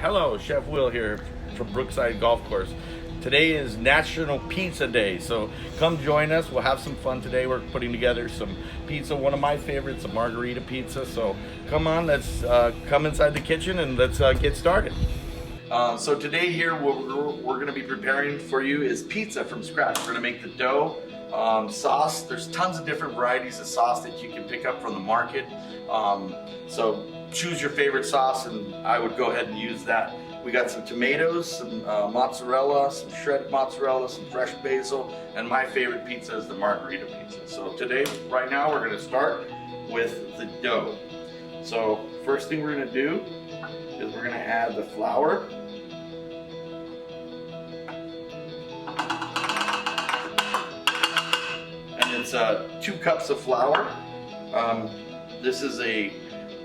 Hello, Chef Will here from Brookside Golf Course. Today is National Pizza Day, so come join us. We'll have some fun today. We're putting together some pizza, one of my favorites, a margarita pizza. So come on, let's come inside the kitchen and let's get started. So today here, what we're going to be preparing for you is pizza from scratch. We're going to make the dough, sauce. There's tons of different varieties of sauce that you can pick up from the market. So choose your favorite sauce, and I would go ahead and use that. We got some tomatoes, some mozzarella, some shredded mozzarella, some fresh basil, and my favorite pizza is the margarita pizza. So today, right now, we're going to start with the dough. So first thing we're going to do is we're going to add the flour. And it's 2 cups of flour. This is a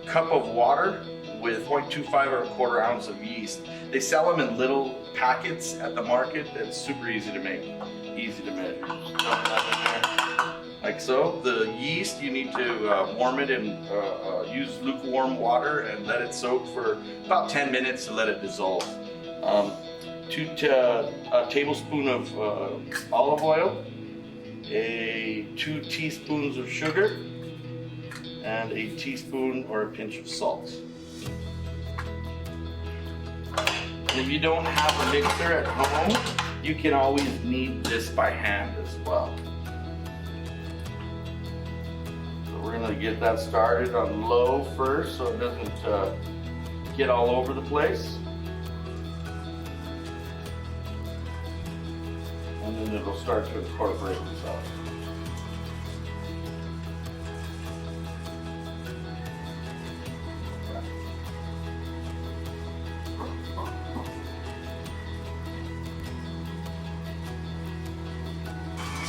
cup of water with 0.25 or 1/4 ounce of yeast. They sell them in little packets at the market. It's super easy to make, easy to measure. Dump that in there, like so. The yeast, you need to warm it and use lukewarm water and let it soak for about 10 minutes to let it dissolve. 2 tablespoons of olive oil, 2 teaspoons of sugar, and a teaspoon or a pinch of salt. And if you don't have a mixer at home, you can always knead this by hand as well. So we're going to get that started on low first so it doesn't get all over the place. And then it'll start to incorporate itself.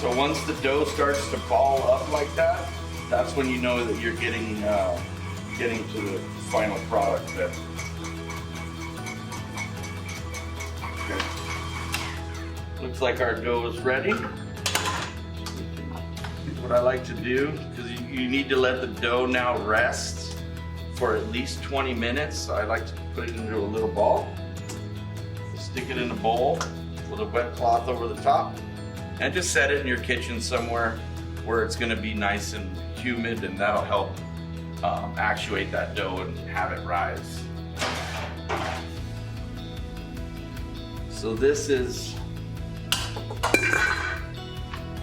So once the dough starts to ball up like that, that's when you know that you're getting to the final product there. Okay. Looks like our dough is ready. What I like to do, because you need to let the dough now rest for at least 20 minutes, so I like to put it into a little ball. Stick it in a bowl with a wet cloth over the top. And just set it in your kitchen somewhere where it's going to be nice and humid, and that'll help actuate that dough and have it rise. So this is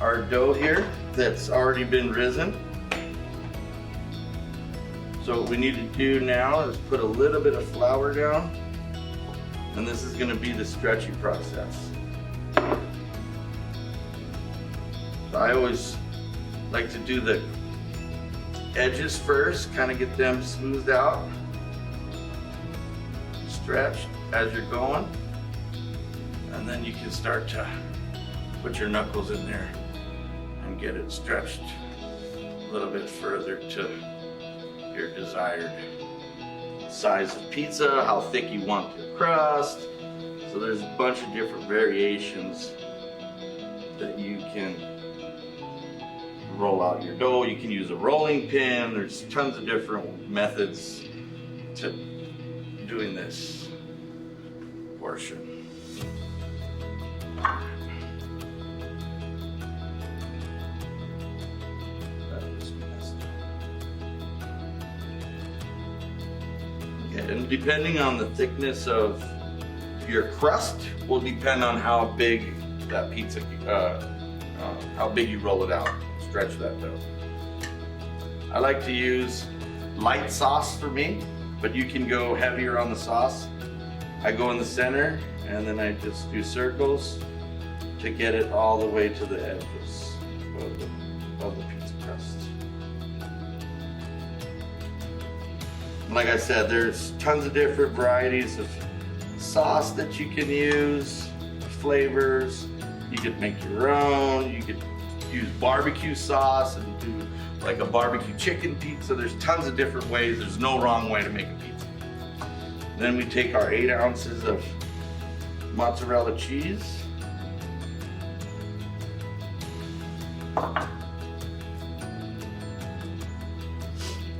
our dough here that's already been risen. So what we need to do now is put a little bit of flour down, and this is going to be the stretchy process. I always like to do the edges first, kind of get them smoothed out, stretched as you're going, and then you can start to put your knuckles in there and get it stretched a little bit further to your desired size of pizza, how thick you want your crust. So there's a bunch of different variations that you can roll out your dough. You can use a rolling pin. There's tons of different methods to doing this portion. Okay, and depending on the thickness of your crust will depend on how big that pizza, how big you roll it out. Stretch that dough. I like to use light sauce for me, but you can go heavier on the sauce. I go in the center and then I just do circles to get it all the way to the edges of the pizza crust. And like I said, there's tons of different varieties of sauce that you can use, flavors. You could make your own. You could use barbecue sauce and do like a barbecue chicken pizza. There's tons of different ways. There's no wrong way to make a pizza. Then we take our 8 ounces of mozzarella cheese.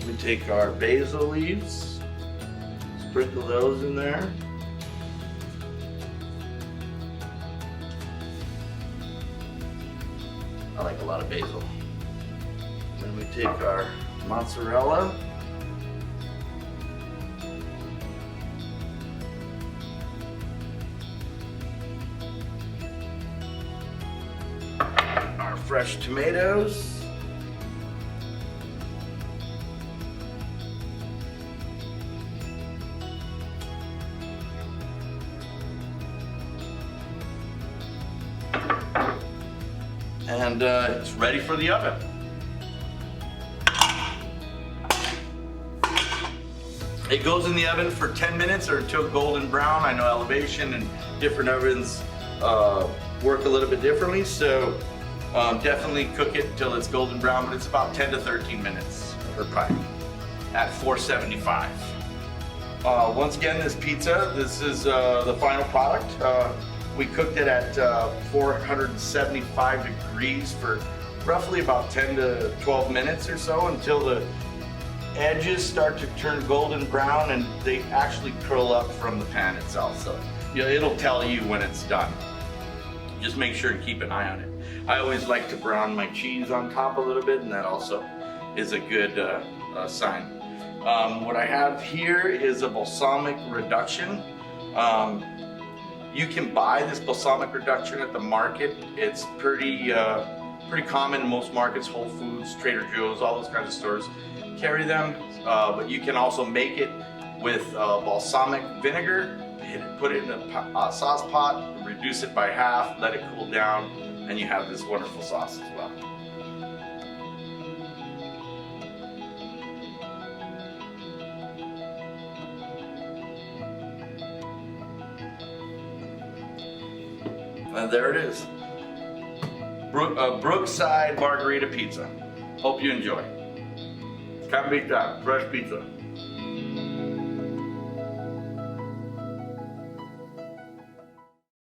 We take our basil leaves, sprinkle those in there. I like a lot of basil. Then we take our mozzarella. Our fresh tomatoes. And it's ready for the oven. It goes in the oven for 10 minutes or until golden brown. I know elevation and different ovens work a little bit differently, so definitely cook it until it's golden brown, but it's about 10 to 13 minutes per pie at 475. Once again, this pizza, this is the final product. We cooked it at 475 degrees for roughly about 10 to 12 minutes or so until the edges start to turn golden brown and they actually curl up from the pan itself. So it'll tell you when it's done. Just make sure to keep an eye on it. I always like to brown my cheese on top a little bit, and that also is a good sign. What I have here is a balsamic reduction. You can buy this balsamic reduction at the market. It's pretty common in most markets, Whole Foods, Trader Joe's, all those kinds of stores carry them. But you can also make it with balsamic vinegar. Put it in a sauce pot, reduce it by half, let it cool down, and you have this wonderful sauce as well. And there it is. Brookside margarita pizza. Hope you enjoy. Can't beat that. Fresh pizza.